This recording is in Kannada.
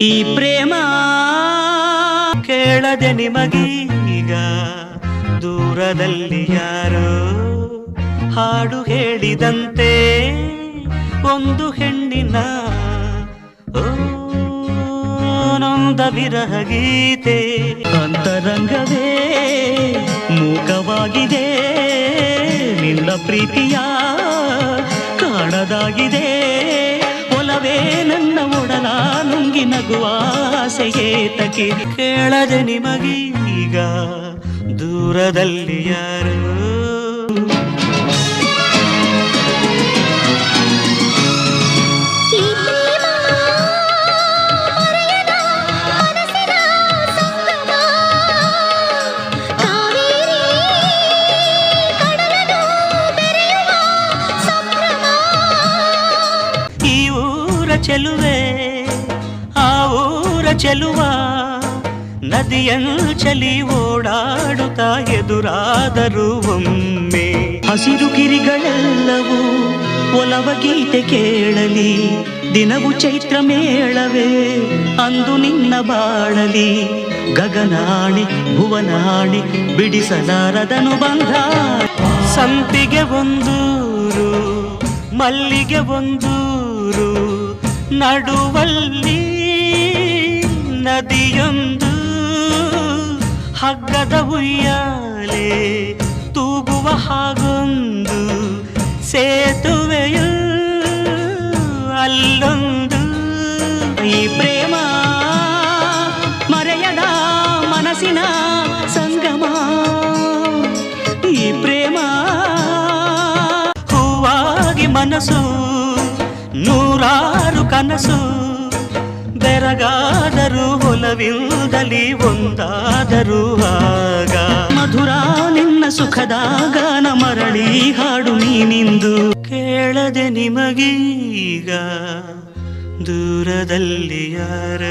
ಈ ಪ್ರೇಮ ಕೇಳದೆ ನಿಮಗೀಗ ದೂರದಲ್ಲಿ ಯಾರೋ ಹಾಡು ಹೇಳಿದಂತೆ ಒಂದು ಹೆಣ್ಣಿನ ನೊಂದ ವಿರಹ ಗೀತೆ ಅಂತರಂಗವೇ ಮೂಕವಾಗಿದೆ ನಿನ್ನ ಪ್ರೀತಿಯ ಕಾಣದಾಗಿದೆ ಒಲವೇ ನನ್ನ ಒಡಲ ನುಂಗಿ ನಗುವ ಆಸೆಯೇತಕ್ಕೆ ಕೇಳದೆ ನಿಮಗೀಗ ದೂರದಲ್ಲಿ ಯಾರು ಚೆಲುವೆ ಆ ಊರ ಚೆಲುವ ನದಿಯಂಚಲಿ ಓಡಾಡುತ್ತಾ ಎದುರಾದರೂ ಒಮ್ಮೆ ಹಸಿರು ಗಿರಿಗಳೆಲ್ಲವೂ ಒಲವ ಗೀತೆ ಕೇಳಲಿ ದಿನವು ಚೈತ್ರ ಮೇಳವೇ ಅಂದು ನಿನ್ನ ಬಾಳಲಿ ಗಗನಾಣಿ ಭುವನಾಣಿ ಬಿಡಿಸಲಾರದನು ಬಂಧ ಸಂಪಿಗೆ ಒಂದೂರು ಮಲ್ಲಿಗೆ ಒಂದೂರು ನಡುವಲ್ಲಿ ನದಿಯೊಂದು ಹಗ್ಗದ ಉಯ್ಯಾಲೆ ತೂಗುವ ಹಾಗೊಂದು ಸೇತುವೆಯು ಅಲ್ಲೊಂದು ಈ ಪ್ರೇಮ ಮರೆಯದ ಮನಸ್ಸಿನ ಸಂಗಮ ಈ ಪ್ರೇಮ ಹೂವಾಗಿ ಮನಸ್ಸು ನೂರಾರು ಕನಸು ಬೆರಗಾದರೂ ಒಲವಿಲ್ಲದಲಿ ಒಂದಾದರೂ ಆಗ ಮಧುರ ನಿನ್ನ ಸುಖದ ಗಾನ ಮರಳಿ ಹಾಡು ನೀನಿಂದು ಕೇಳದೆ ನಿಮಗೀಗ ದೂರದಲ್ಲಿ ಯಾರ